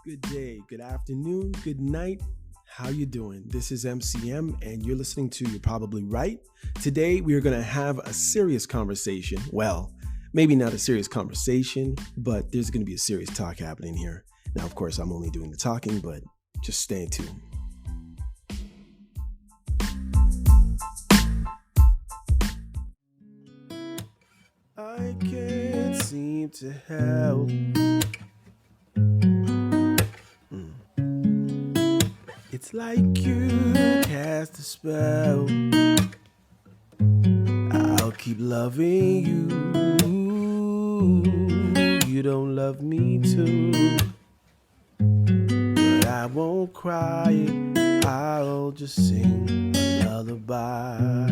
Good day, good afternoon, good night. How you doing? This is MCM and you're listening to You're Probably Right. Today we are going to have a serious conversation. Well, maybe not a serious conversation, but there's going to be a serious talk happening here. Now, of course, I'm only doing the talking, but just stay tuned. I can't seem to help. It's like you cast a spell. I'll keep loving you. You don't love me too. But I won't cry. I'll just sing a lullaby.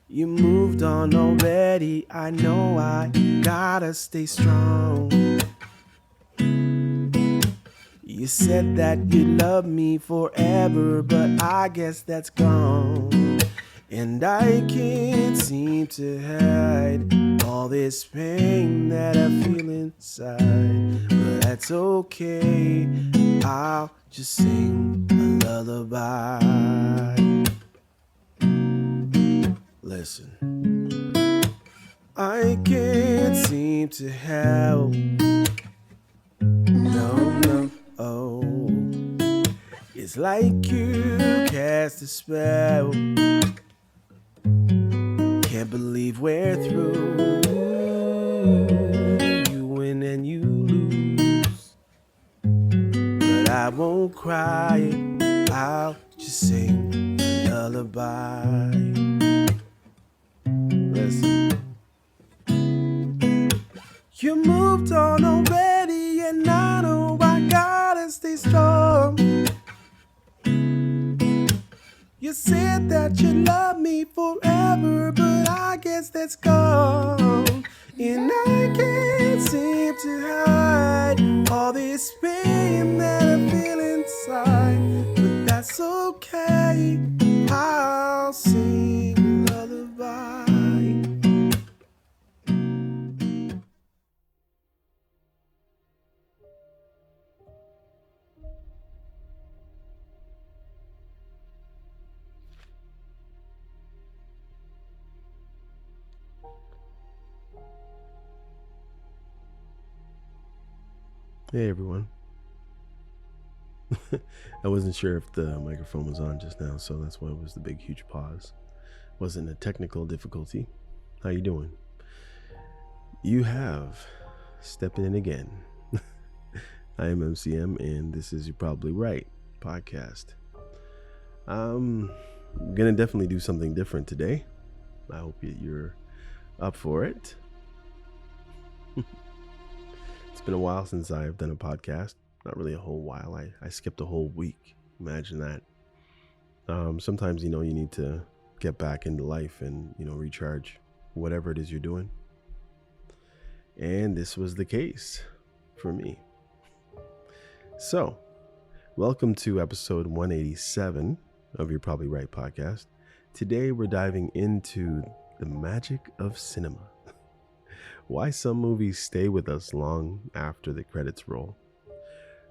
You moved on already. I know I gotta stay strong. You said that you'd love me forever, but I guess that's gone. And I can't seem to hide all this pain that I feel inside. But that's okay, I'll just sing a lullaby. Listen, I can't seem to help. No. Oh, it's like you cast a spell. Can't believe we're through. You win and you lose. But I won't cry. I'll just sing a lullaby. Listen. You moved on already and I know I gotta stay strong. You said that you love me forever, but I guess that's gone. And I can't seem to hide all this pain that I feel inside. But that's okay, I'll sing a lullaby. Hey everyone. I wasn't sure if the microphone was on just now, so that's why it was the big huge pause. Wasn't a technical difficulty. How you doing? You have stepped in again. I am MCM and this is You're Probably Right podcast. I'm gonna definitely do something different today. I hope you're up for it. It's been a while since I've done a podcast. Not really a whole while. I skipped a whole week. Imagine that. Sometimes, you need to get back into life and, recharge whatever it is you're doing. And this was the case for me. So, welcome to episode 187 of You're Probably Right podcast. Today, we're diving into the magic of cinema. Why some movies stay with us long after the credits roll.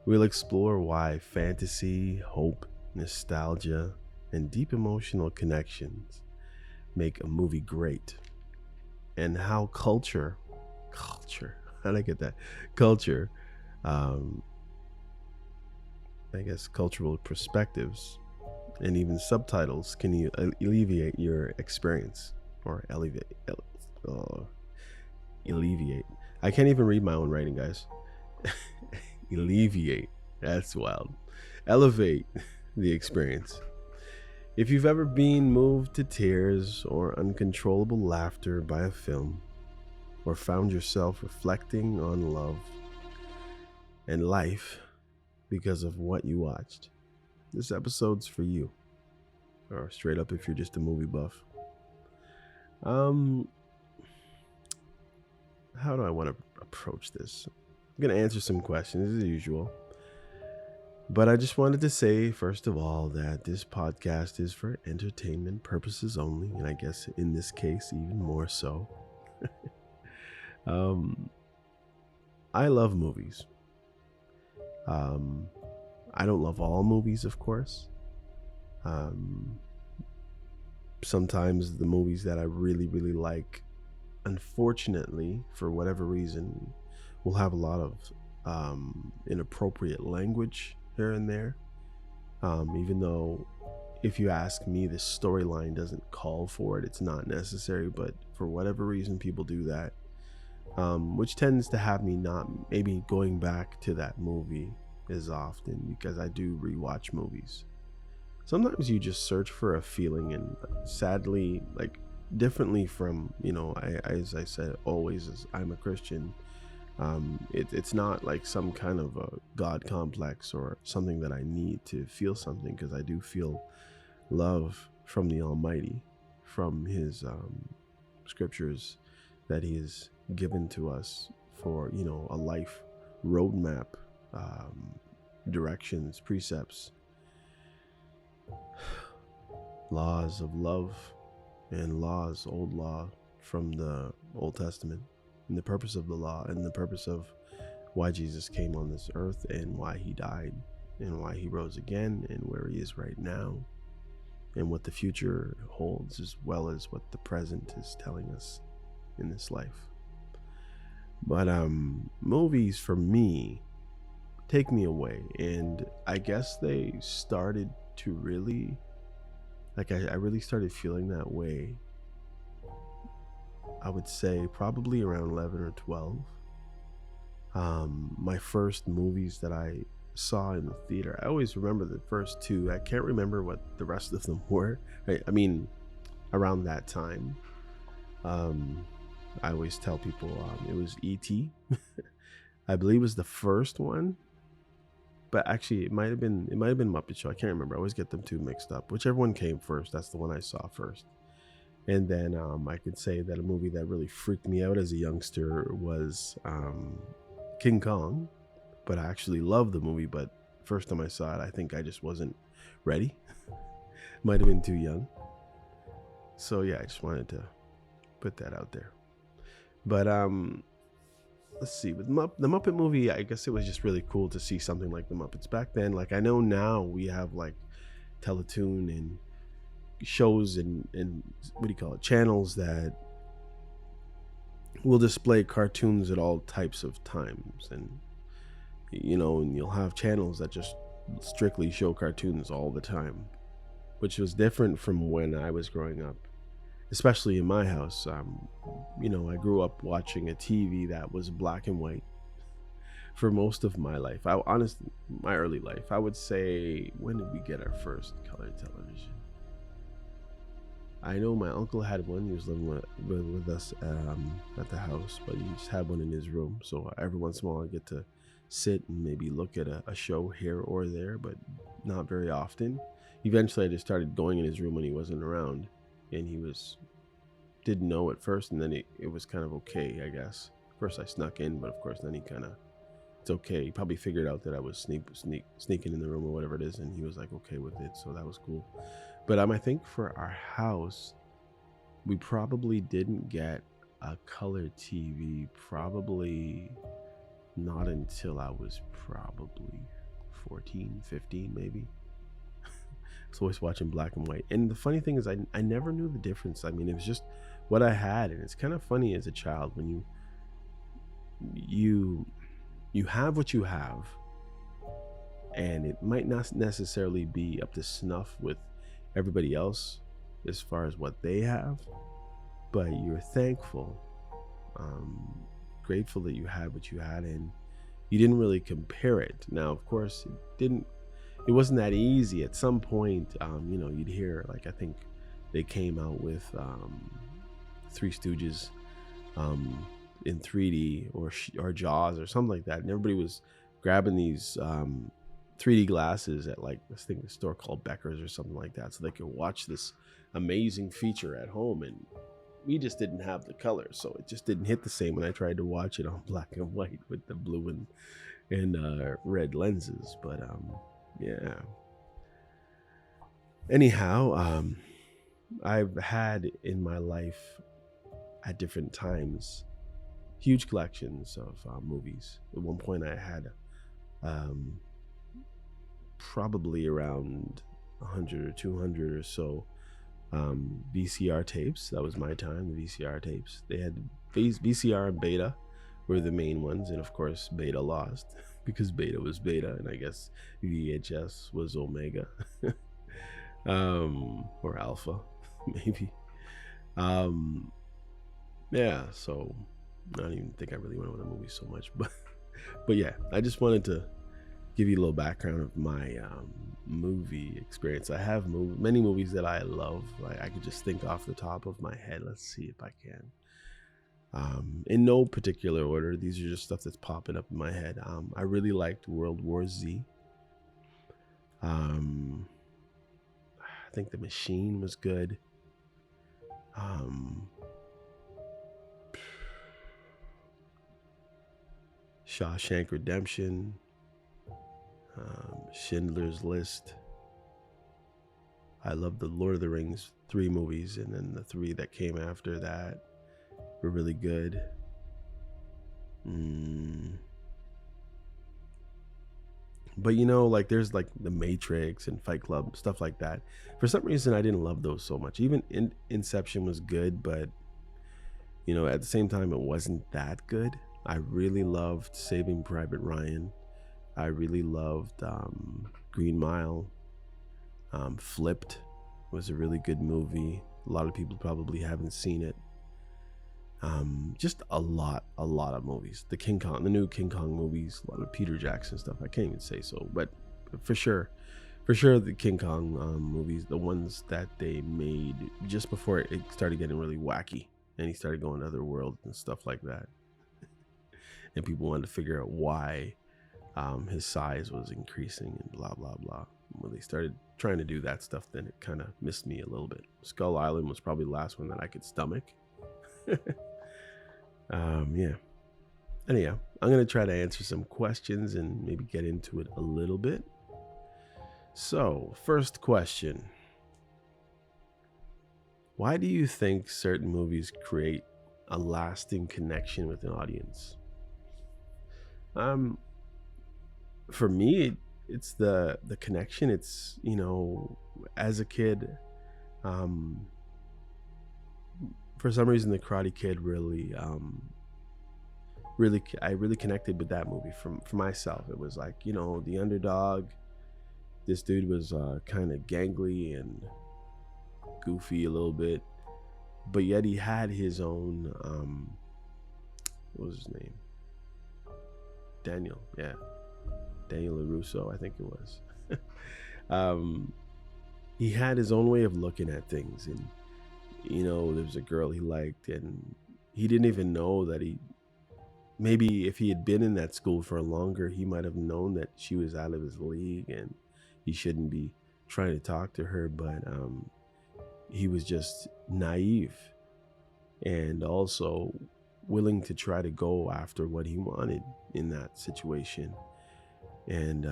We'll explore why fantasy, hope, nostalgia, and deep emotional connections make a movie great. And how culture, how'd I get that? Culture, cultural perspectives, and even subtitles can alleviate your experience or alleviate. I can't even read my own writing, guys. Alleviate. That's wild. Elevate the experience. If you've ever been moved to tears or uncontrollable laughter by a film, or found yourself reflecting on love and life because of what you watched, this episode's for you. Or straight up if you're just a movie buff. How do I want to approach this? I'm going to answer some questions as usual. But I just wanted to say, first of all, that this podcast is for entertainment purposes only. And I guess in this case, even more so. Um, I love movies. Um, I don't love all movies, of course. Um, Sometimes the movies that I really, really like, unfortunately, for whatever reason, will have a lot of inappropriate language here and there. Even though, if you ask me, the storyline doesn't call for it, it's not necessary, but for whatever reason, people do that. Which tends to have me not maybe going back to that movie as often, because I do rewatch movies. Sometimes you just search for a feeling, and sadly, like, differently from, as I said, always, as I'm a Christian, it's not like some kind of a God complex or something that I need to feel something, because I do feel love from the Almighty, from His scriptures that He has given to us for, a life roadmap, directions, precepts, laws of love, and laws, old law from the Old Testament, and the purpose of the law, and the purpose of why Jesus came on this earth, and why He died, and why He rose again, and where He is right now, and what the future holds, as well as what the present is telling us in this life. But movies for me take me away, and I guess they started to really, like, I really started feeling that way, I would say probably around 11 or 12. My first movies that I saw in the theater, I always remember the first two. I can't remember what the rest of them were. I mean, around that time, I always tell people it was E.T. I believe was the first one, but actually it might have been Muppet Show. I can't remember. I always get them two mixed up. Whichever one came first, that's the one I saw first. And then I could say that a movie that really freaked me out as a youngster was King Kong. But I actually loved the movie. But first time I saw it, I think I just wasn't ready. Might have been too young. So yeah, I just wanted to put that out there. But let's see, with the Muppet movie, I guess it was just really cool to see something like the Muppets back then. Like, I know now we have like Teletoon and shows and what do you call it, channels that will display cartoons at all types of times, and and you'll have channels that just strictly show cartoons all the time, which was different from when I was growing up, especially in my house. I grew up watching a TV that was black and white for most of my life. My early life, I would say, when did we get our first color television? I know my uncle had one. He was living with us at the house, but he just had one in his room. So every once in a while I get to sit and maybe look at a show here or there, but not very often. Eventually I just started going in his room when he wasn't around, and didn't know at first, and then it was kind of okay, I guess. First I snuck in, but of course then it's okay. He probably figured out that I was sneaking in the room or whatever it is, and he was like okay with it, so that was cool. But I think for our house, we probably didn't get a color TV, probably not until I was probably 14, 15 maybe. I was always watching black and white. And the funny thing is, I never knew the difference. I mean, it was just what I had. And it's kind of funny as a child when you have what you have, and it might not necessarily be up to snuff with everybody else as far as what they have, but you're thankful, grateful that you had what you had, and you didn't really compare it. Now, of course, it wasn't that easy. At some point, you'd hear, like, I think they came out with Three Stooges in 3D, or Jaws or something like that, and everybody was grabbing these 3D glasses at, like, this thing, a store called Becker's or something like that, so they could watch this amazing feature at home. And we just didn't have the color, so it just didn't hit the same when I tried to watch it on black and white with the blue and red lenses. But yeah. Anyhow, I've had in my life at different times huge collections of movies. At one point, I had probably around 100 or 200 or so VCR tapes. That was my time, the VCR tapes. They had VCR and Beta were the main ones, and of course Beta lost because Beta was Beta, and I guess VHS was Omega. Or Alpha, maybe. Yeah, so I don't even think I really went over the movie so much, but yeah, I just wanted to give you a little background of my movie experience. I have many movies that I love. I could just think off the top of my head. Let's see if I can. In no particular order. These are just stuff that's popping up in my head. I really liked World War Z. I think The Machine was good. Shawshank Redemption. Schindler's List. I love the Lord of the Rings 3 movies, and then the 3 that came after that were really good. But like there's like The Matrix and Fight Club, stuff like that. For some reason I didn't love those so much. Even Inception was good, but at the same time it wasn't that good. I really loved Saving Private Ryan. I really loved Green Mile. Flipped was a really good movie. A lot of people probably haven't seen it. Just a lot of movies. The new King Kong movies, a lot of Peter Jackson stuff. I can't even say so, but for sure the King Kong movies, the ones that they made just before it started getting really wacky and he started going to other worlds and stuff like that. And people wanted to figure out why his size was increasing and blah blah blah. When they started trying to do that stuff, then it kind of missed me a little bit. Skull Island was probably the last one that I could stomach. Yeah. Anyhow, I'm gonna try to answer some questions and maybe get into it a little bit. So, first question: why do you think certain movies create a lasting connection with an audience? For me, it's the connection. It's as a kid, for some reason the Karate Kid really I really connected with that movie for myself. It was like, the underdog. This dude was kind of gangly and goofy a little bit, but yet he had his own what was his name? Daniel LaRusso, I think it was. He had his own way of looking at things, and there was a girl he liked, and he didn't even know that maybe if he had been in that school for longer, he might have known that she was out of his league and he shouldn't be trying to talk to her, but he was just naive and also willing to try to go after what he wanted in that situation. And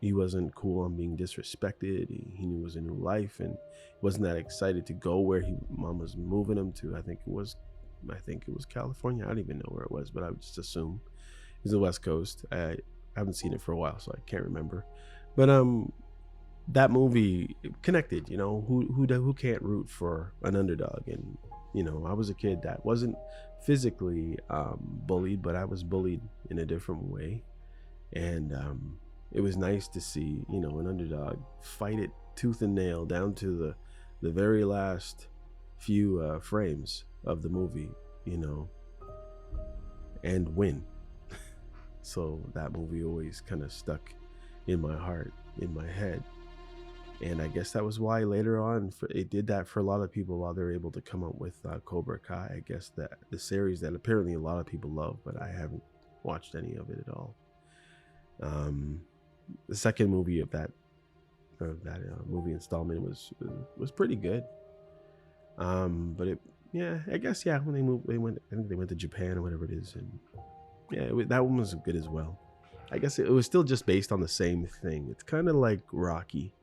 he wasn't cool on being disrespected. He knew it was a new life and wasn't that excited to go where mom was moving him to. I think it was California. I don't even know where it was, but I would just assume it was the West Coast. I haven't seen it for a while, so I can't remember. But that movie connected. Who can't root for an underdog? And I was a kid that wasn't physically bullied, but I was bullied in a different way. And it was nice to see, an underdog fight it tooth and nail down to the very last few frames of the movie, and win. So that movie always kind of stuck in my heart, in my head. And I guess that was why later on it did that for a lot of people while they're able to come up with Cobra Kai. I guess that the series that apparently a lot of people love, but I haven't watched any of it at all. The second movie of that movie installment was pretty good. But I guess when they went, I think they went to Japan or whatever it is, and that one was good as well. I guess it was still just based on the same thing. It's kind of like Rocky.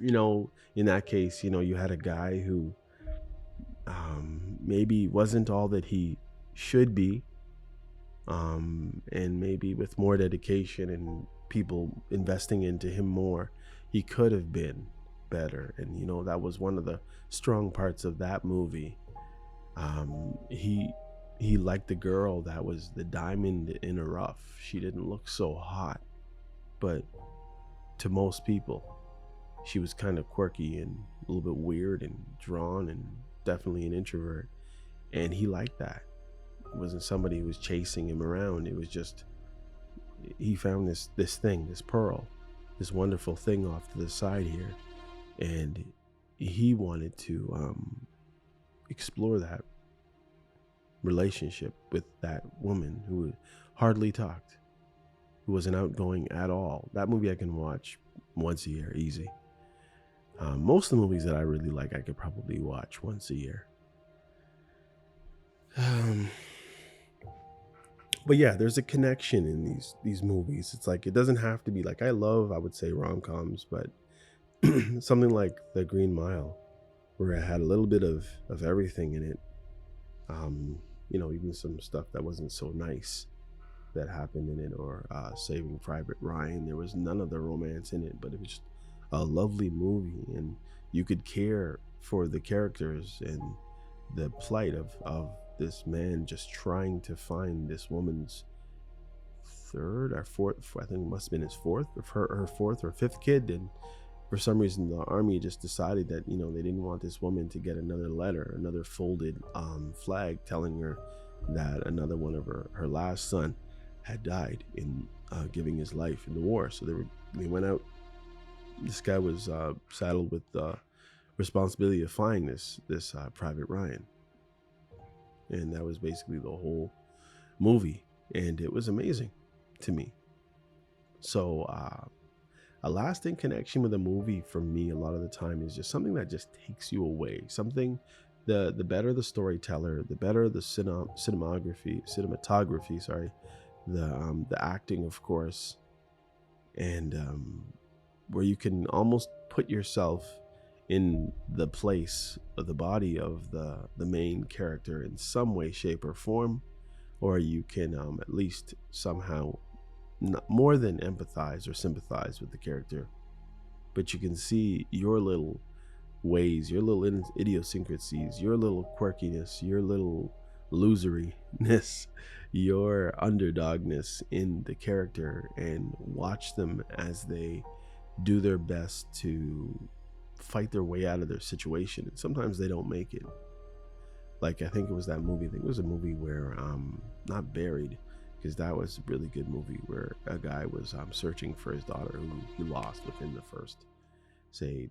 In that case, you had a guy who maybe wasn't all that he should be, and maybe with more dedication and people investing into him more, he could have been better. And that was one of the strong parts of that movie. He liked the girl that was the diamond in the rough. She didn't look so hot, but to most people, she was kind of quirky and a little bit weird and drawn and definitely an introvert. And he liked that. It wasn't somebody who was chasing him around. It was just, he found this thing, this pearl, this wonderful thing off to the side here. And he wanted to explore that relationship with that woman who hardly talked, who wasn't outgoing at all. That movie I can watch once a year, easy. Most of the movies that I really like, I could probably watch once a year. But yeah, there's a connection in these movies. It's like, it doesn't have to be like, I would say rom-coms, but something like The Green Mile, where it had a little bit of everything in it. Even some stuff that wasn't so nice that happened in it, or Saving Private Ryan. There was none of the romance in it, but it was just a lovely movie, and you could care for the characters and the plight of this man just trying to find this woman's third or fourth, I think it must have been his fourth, or her fourth or fifth kid. And for some reason the army just decided that they didn't want this woman to get another letter, another folded flag telling her that another one of her last son had died in giving his life in the war. So they went out. This guy was saddled with the responsibility of finding this Private Ryan, and that was basically the whole movie, and it was amazing to me. So a lasting connection with a movie for me a lot of the time is just something that just takes you away. Something, the better the storyteller, the better the cinematography, the acting, of course, and where you can almost put yourself in the place of the body of the main character in some way, shape, or form, or you can at least somehow, not more than empathize or sympathize with the character, but you can see your little ways, your little idiosyncrasies, your little quirkiness, your little loseriness, your underdogness in the character, and watch them as they do their best to fight their way out of their situation. And sometimes they don't make it. Like, I think it was that movie. I think it was a movie where, not Buried, because that was a really good movie, where a guy was searching for his daughter who he lost within the first, say,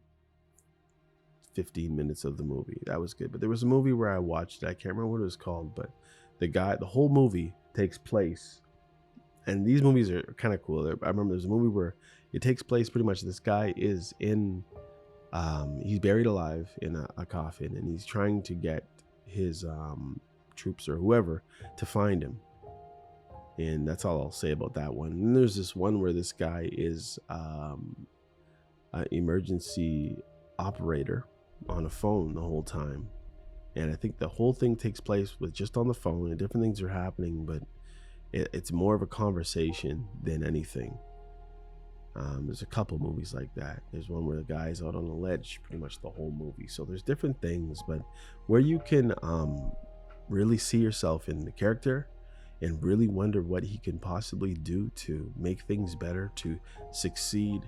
15 minutes of the movie. That was good. But there was a movie where I watched it. I can't remember what it was called, but the whole movie takes place, and these movies are kind of cool. I remember there's a movie where it takes place pretty much, this guy is in, he's buried alive in a coffin, and he's trying to get his troops or whoever to find him. And that's all I'll say about that one. And there's this one where this guy is an emergency operator on a phone the whole time. And I think the whole thing takes place with just on the phone, and different things are happening, but it's more of a conversation than anything. There's a couple movies like that. There's one where the guy's out on a ledge pretty much the whole movie. So there's different things, but where you can really see yourself in the character and really wonder what he can possibly do to make things better, to succeed,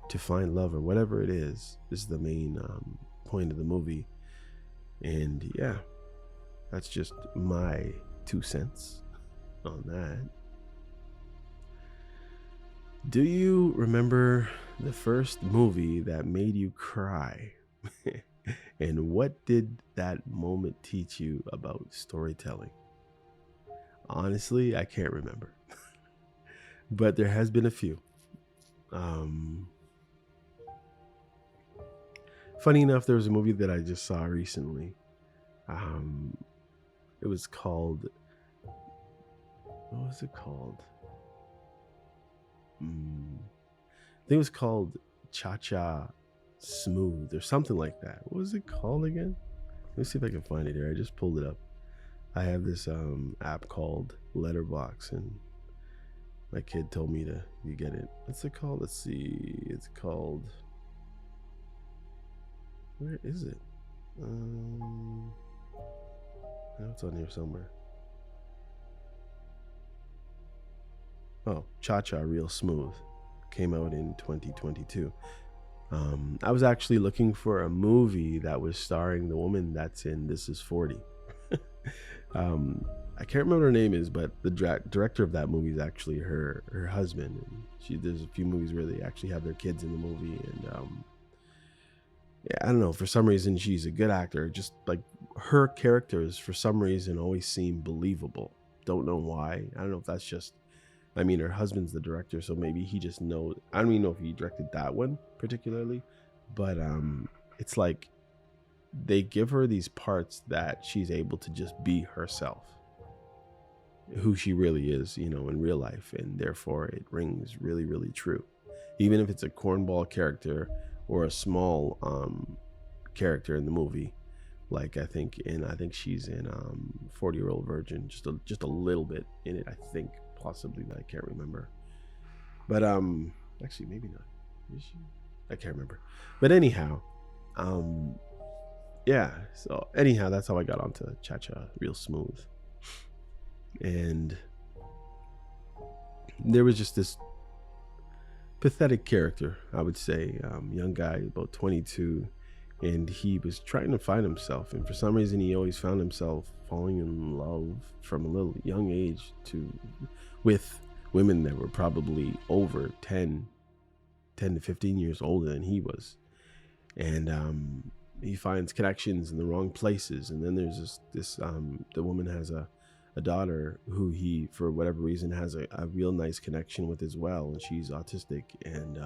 to find love, or whatever it is the main point of the movie. And yeah, that's just my 2 cents on that. Do you remember the first movie that made you cry? And what did that moment teach you about storytelling? Honestly, I can't remember. But there has been a few. Funny enough, there was a movie that I just saw recently. It was called, what was it called? I think it was called Cha-Cha Smooth or something like that. What was it called again? Let me see if I can find it here. I just pulled it up. I have this app called Letterbox, and my kid told me to get it. What's it called? Let's see. It's called. Where is it? I know it's on here somewhere. Oh, Cha Cha Real Smooth came out in 2022. I was actually looking for a movie that was starring the woman that's in This Is 40. I can't remember her name is, but the director of that movie is actually her husband. And there's a few movies where they actually have their kids in the movie, and yeah, I don't know. For some reason, she's a good actor. Just like her characters, for some reason, always seem believable. Don't know why. I don't know if that's just. I mean, her husband's the director, so maybe he just knows. I don't even know if he directed that one particularly, but it's like they give her these parts that she's able to just be herself, who she really is, in real life, and therefore it rings really, really true. Even if it's a cornball character or a small character in the movie, like I think she's in 40-Year-Old Virgin, just a little bit in it, I think, possibly, that I can't remember. But actually maybe not. Is she? I can't remember. But anyhow, yeah. So anyhow, that's how I got onto Cha Cha Real Smooth. And there was just this pathetic character, I would say, young guy, about 22, and he was trying to find himself, and for some reason he always found himself falling in love from a little young age with women that were probably over 10 to 15 years older than he was. And he finds connections in the wrong places, and then there's the woman has a daughter who he, for whatever reason, has a real nice connection with as well, and she's autistic, and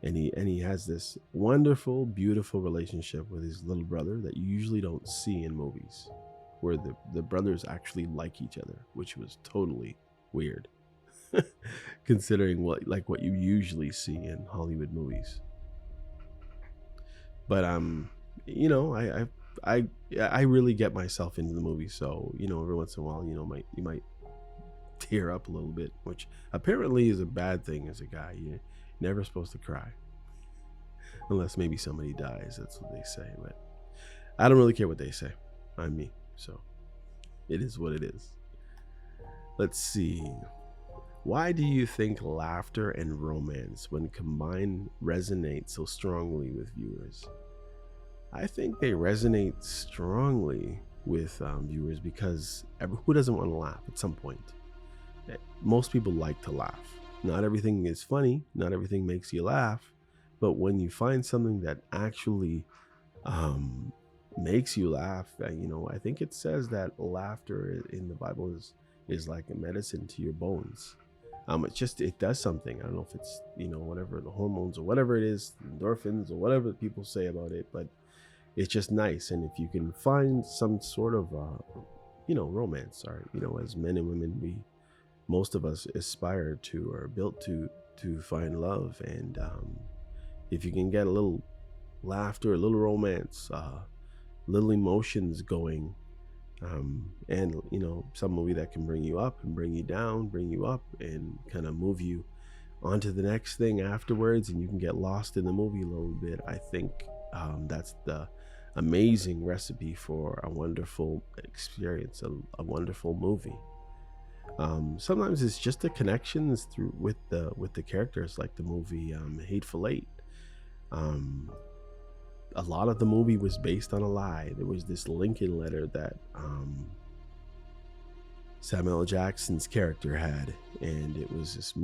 he has this wonderful, beautiful relationship with his little brother that you usually don't see in movies, where the brothers actually like each other, which was totally weird considering what you usually see in Hollywood movies. But I really get myself into the movie, so every once in a while, you might tear up a little bit, which apparently is a bad thing as a guy. You're never supposed to cry, unless maybe somebody dies. That's what they say, but I don't really care what they say. I'm me, so it is what it is. Let's see. Why do you think laughter and romance, when combined, resonate so strongly with viewers? I think they resonate strongly with viewers because who doesn't want to laugh at some point? Most people like to laugh. Not everything is funny, not everything makes you laugh, but when you find something that actually makes you laugh, I think it says that laughter in the Bible is like a medicine to your bones. It does something. I don't know if it's, whatever, the hormones or whatever it is, endorphins or whatever people say about it, but it's just nice. And if you can find some sort of, romance, or, as men and women, most of us aspire to, or built to find love. And if you can get a little laughter, a little romance, little emotions going, and some movie that can bring you up and bring you down, bring you up and kind of move you onto the next thing afterwards, and you can get lost in the movie a little bit. I think that's the amazing recipe for a wonderful experience, a wonderful movie. Sometimes it's just the connections with the characters, like the movie Hateful Eight. A lot of the movie was based on a lie. There was this Lincoln letter that Samuel L. Jackson's character had, and it was this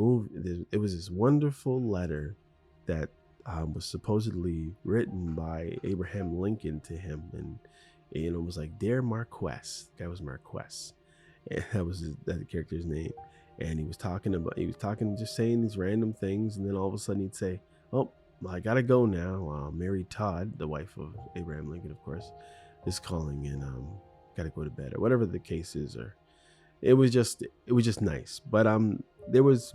wonderful letter that was supposedly written by Abraham Lincoln to him, and it was like, "Dear Marquess," the guy was Marquess, and that was that character's name. And he was talking, just saying these random things, and then all of a sudden he'd say, "Oh, I gotta go now. Mary Todd," the wife of Abraham Lincoln, of course, is calling, and gotta go to bed, or whatever the case is. Or it was just nice. But there was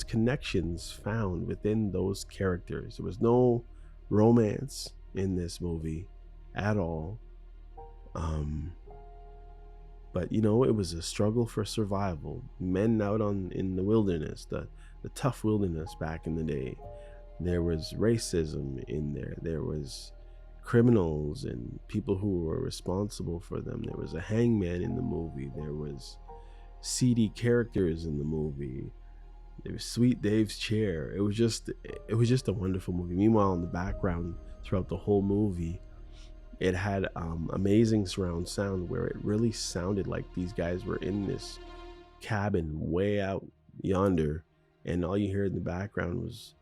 connections found within those characters. There was no romance in this movie at all. But it was a struggle for survival. Men out in the wilderness, the tough wilderness back in the day. There was racism in there. There was criminals and people who were responsible for them. There was a hangman in the movie. There was seedy characters in the movie. There was Sweet Dave's chair. It was just a wonderful movie. Meanwhile, in the background throughout the whole movie, it had amazing surround sound where it really sounded like these guys were in this cabin way out yonder, and all you hear in the background was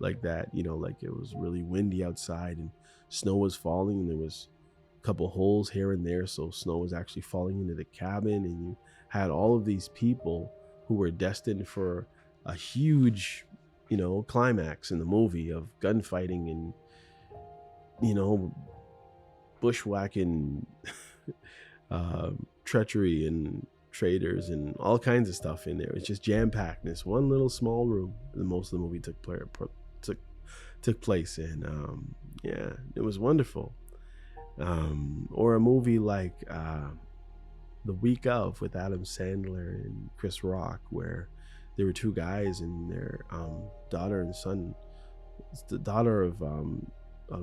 like that, like it was really windy outside and snow was falling, and there was a couple holes here and there, so snow was actually falling into the cabin, and you had all of these people who were destined for a huge, climax in the movie of gunfighting and bushwhacking, treachery and traitors and all kinds of stuff in there. It's just jam-packed in this one little small room. Most of the movie took place in. Yeah, it was wonderful. Or a movie like The Week Of with Adam Sandler and Chris Rock, where there were two guys and their daughter and son. It's the daughter of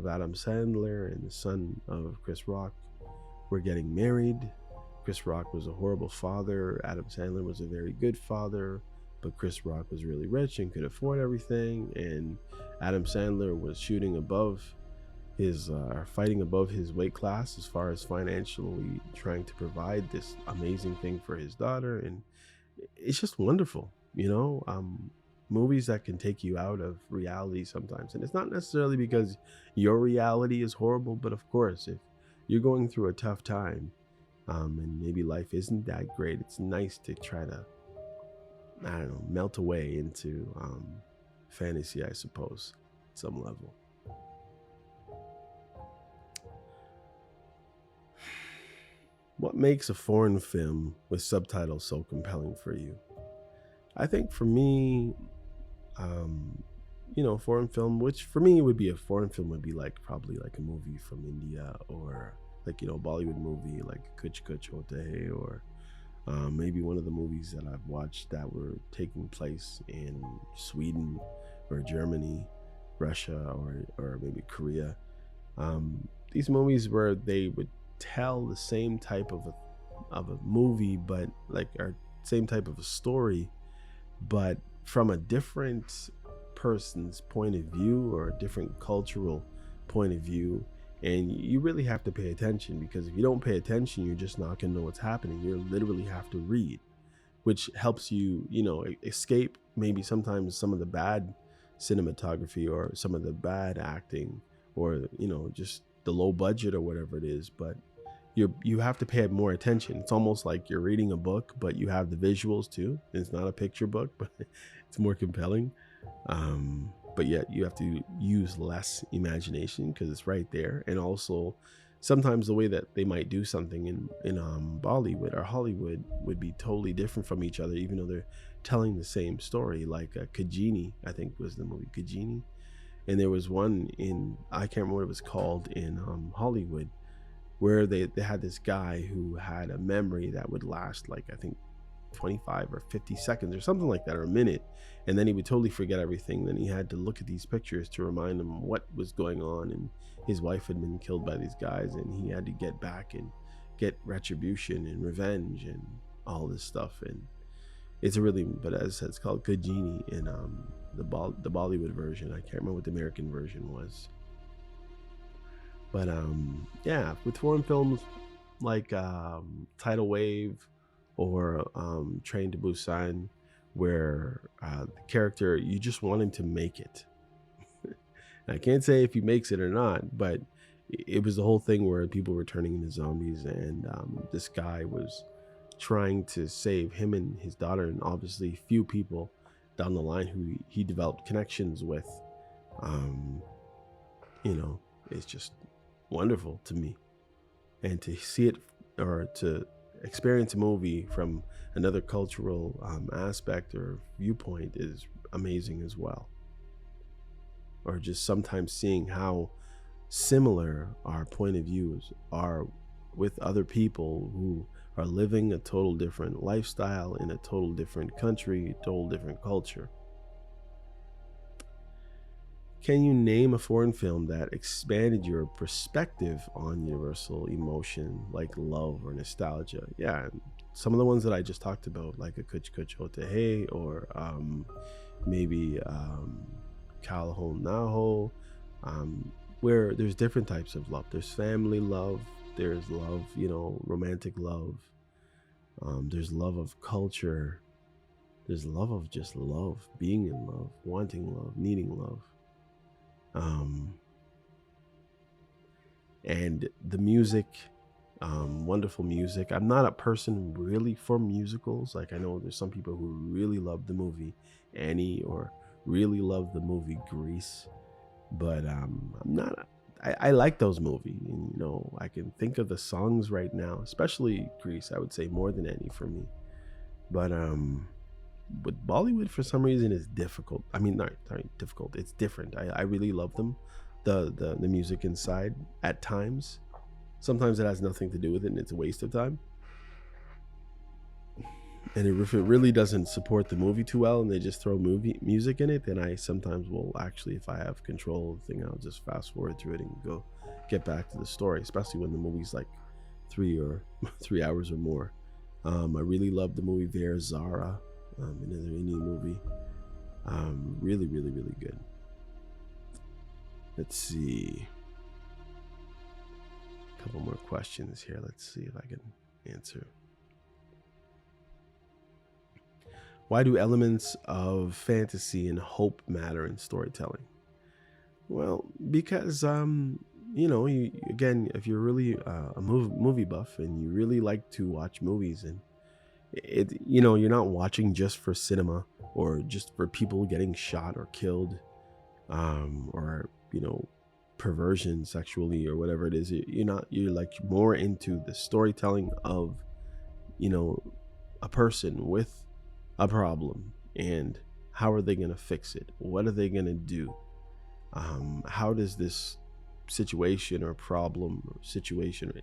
Adam Sandler and the son of Chris Rock were getting married. Chris Rock was a horrible father. Adam Sandler was a very good father, but Chris Rock was really rich and could afford everything. And Adam Sandler was fighting above his weight class as far as financially trying to provide this amazing thing for his daughter. And it's just wonderful, movies that can take you out of reality sometimes. And it's not necessarily because your reality is horrible, but of course, if you're going through a tough time, and maybe life isn't that great, it's nice to try to, melt away into fantasy, I suppose, at some level. What makes a foreign film with subtitles so compelling for you? I think for me, foreign film, which for me would be probably like a movie from India, or like, Bollywood movie like Kuch Kuch Hote, or maybe one of the movies that I've watched that were taking place in Sweden or Germany, Russia, or maybe Korea. These movies where they would tell the same type of a movie, but same type of a story, but from a different person's point of view or a different cultural point of view. And you really have to pay attention, because if you don't pay attention, you're just not going to know what's happening. You literally have to read, which helps you, escape maybe sometimes some of the bad cinematography or some of the bad acting, or, just the low budget or whatever it is. But you have to pay more attention. It's almost like you're reading a book, but you have the visuals too. It's not a picture book, but it's more compelling. But yet you have to use less imagination because it's right there. And also sometimes the way that they might do something in Bollywood or Hollywood would be totally different from each other, even though they're telling the same story. Like Kajini, I think was the movie Kajini. And there was one I can't remember what it was called, in Hollywood, where they had this guy who had a memory that would last I think 25 or 50 seconds or something like that, or a minute, and then he would totally forget everything. Then he had to look at these pictures to remind him what was going on, and his wife had been killed by these guys, and he had to get back and get retribution and revenge and all this stuff. And it's but as I said, it's called Kajini in the Bollywood version. I can't remember what the American version was. But yeah, with foreign films like Tidal Wave or Train to Busan, where the character, you just want him to make it. I can't say if he makes it or not, but it was the whole thing where people were turning into zombies, and this guy was trying to save him and his daughter, and obviously few people down the line who he developed connections with. It's just wonderful to me. And to see it, or to experience a movie from another cultural aspect or viewpoint, is amazing as well. Or just sometimes seeing how similar our point of views are with other people who are living a total different lifestyle in a total different country, total different culture. Can you name a foreign film that expanded your perspective on universal emotion like love or nostalgia? Yeah, some of the ones that I just talked about, like a Kuch Kuch Otehe, or maybe Kalahol Naho, where there's different types of love. There's family love, there's love, romantic love, there's love of culture, there's love of just love, being in love, wanting love, needing love. And the music, wonderful music. I'm not a person really for musicals. Like, I know there's some people who really love the movie Annie or really love the movie Grease, but I'm not. I like those movies, and I can think of the songs right now, especially Grease. I would say more than Annie for me, but with Bollywood for some reason is difficult. I mean, not difficult. It's different. I really love them, the music inside at times. Sometimes it has nothing to do with it, and it's a waste of time. And if it really doesn't support the movie too well, and they just throw music in it, then I sometimes will actually, if I have control of the thing, I'll just fast forward through it and get back to the story. Especially when the movie's like 3 hours or more. I really love the movie Ver Zara. Another Indian movie. Really, really, really good. Let's see. A couple more questions here. Let's see if I can answer. Why do elements of fantasy and hope matter in storytelling? Well, because again, if you're really a movie buff and you really like to watch movies, and you're not watching just for cinema or just for people getting shot or killed, or perversion sexually or whatever it is. You're like more into the storytelling of a person with a problem, and how are they going to fix it? What are they going to do? How does this situation or problem or situation or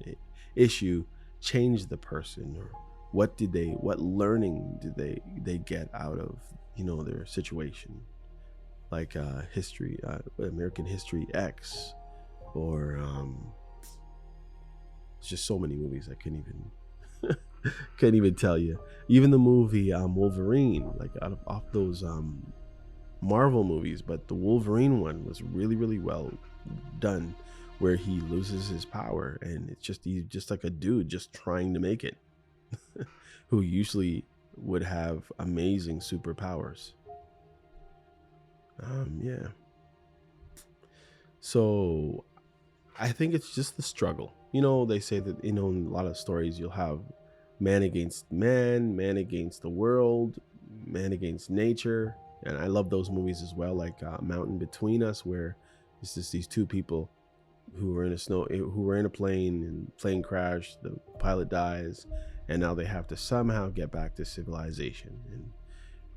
issue change the person, or what learning did they get out of their situation? Like American History X, or it's just so many movies I couldn't even tell you. Even the movie Wolverine, like off those Marvel movies, but the Wolverine one was really, really well done, where he loses his power, and he's just like a dude just trying to make it, who usually would have amazing superpowers. Yeah. So I think it's just the struggle. They say that in a lot of stories you'll have man against man, man against the world, man against nature. And I love those movies as well, like Mountain Between Us, where it's just these two people who were in a plane, and plane crashed, the pilot dies, and now they have to somehow get back to civilization. And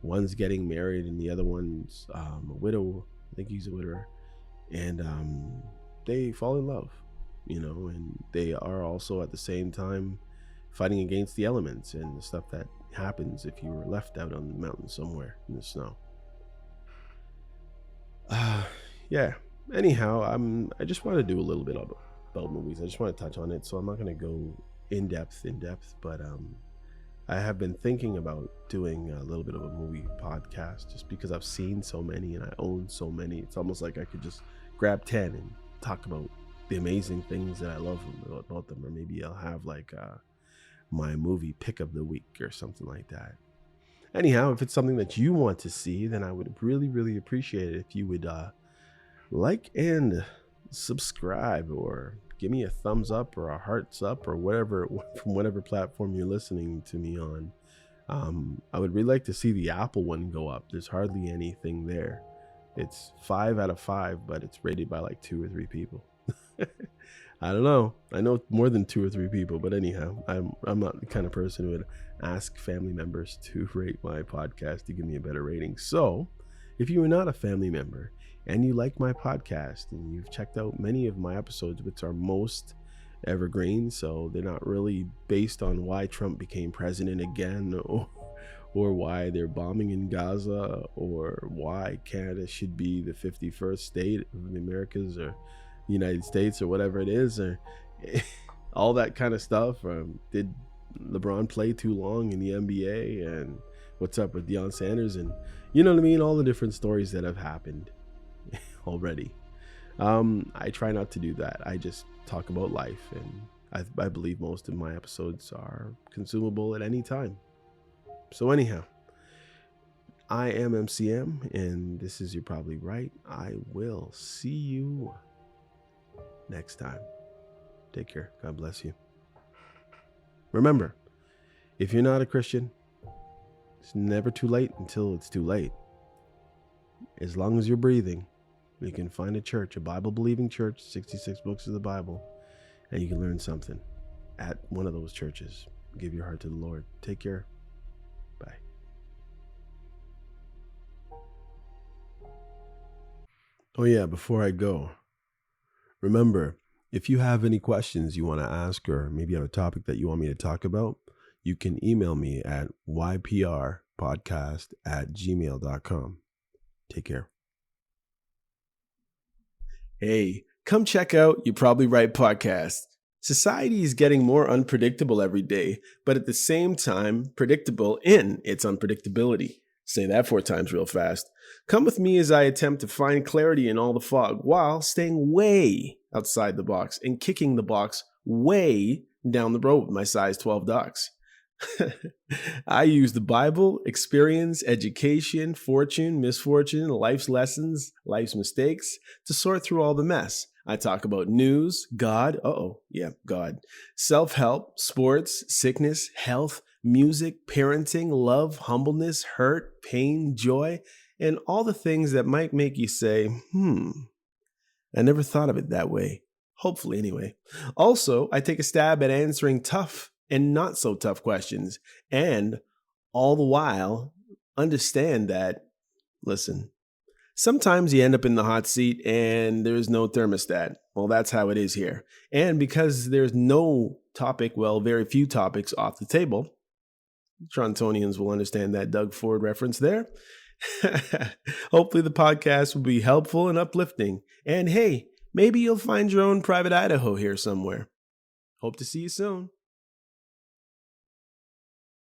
one's getting married and the other one's a widow. I think he's a widower. And they fall in love, and they are also at the same time fighting against the elements and the stuff that happens if you were left out on the mountain somewhere in the snow. Yeah. Anyhow, I just want to do a little bit about movies. I just want to touch on it, so I'm not going to go in depth, but I have been thinking about doing a little bit of a movie podcast, just because I've seen so many and I own so many. It's almost like I could just grab 10 and talk about the amazing things that I love about them, or maybe I'll have like my movie pick of the week or something like that. Anyhow, if it's something that you want to see, then I would really, really appreciate it if you would like and subscribe, or give me a thumbs up or a hearts up, or whatever, from whatever platform you're listening to me on. I would really like to see the Apple one go up. There's hardly anything there. It's 5 out of 5, but it's rated by like 2 or 3 people. I don't know. I know more than 2 or 3 people, but anyhow, I'm not the kind of person who would ask family members to rate my podcast to give me a better rating. So if you are not a family member and you like my podcast and you've checked out many of my episodes, which are most evergreen. So they're not really based on why Trump became president again, or why they're bombing in Gaza, or why Canada should be the 51st state of the Americas or the United States or whatever it is, or all that kind of stuff. Did LeBron play too long in the NBA, and what's up with Deion Sanders, and you know what I mean, all the different stories that have happened already. I try not to do that. I just talk about life, and I believe most of my episodes are consumable at any time. So anyhow, I am MCM, and this is You're Probably Right. I will see you next time. Take care. God bless you. Remember, if you're not a Christian, it's never too late until it's too late. As long as you're breathing, you can find a church, a Bible-believing church, 66 books of the Bible, and you can learn something at one of those churches. Give your heart to the Lord. Take care. Bye. Oh yeah, before I go, remember, if you have any questions you want to ask, or maybe you have a topic that you want me to talk about, you can email me at yprpodcast@gmail.com. Take care. Hey, come check out You're Probably Right podcast. Society is getting more unpredictable every day, but at the same time, predictable in its unpredictability. Say that 4 times real fast. Come with me as I attempt to find clarity in all the fog while staying way outside the box and kicking the box way down the road with my size 12 ducks. I use the Bible, experience, education, fortune, misfortune, life's lessons, life's mistakes to sort through all the mess. I talk about news, God, God, self-help, sports, sickness, health, music, parenting, love, humbleness, hurt, pain, joy, and all the things that might make you say, I never thought of it that way. Hopefully, anyway. Also, I take a stab at answering tough and not so tough questions, and all the while understand that, listen, sometimes you end up in the hot seat and there's no thermostat. Well, that's how it is here. And because there's no topic, very few topics off the table, Torontonians will understand that Doug Ford reference there. Hopefully the podcast will be helpful and uplifting. And hey, maybe you'll find your own private Idaho here somewhere. Hope to see you soon.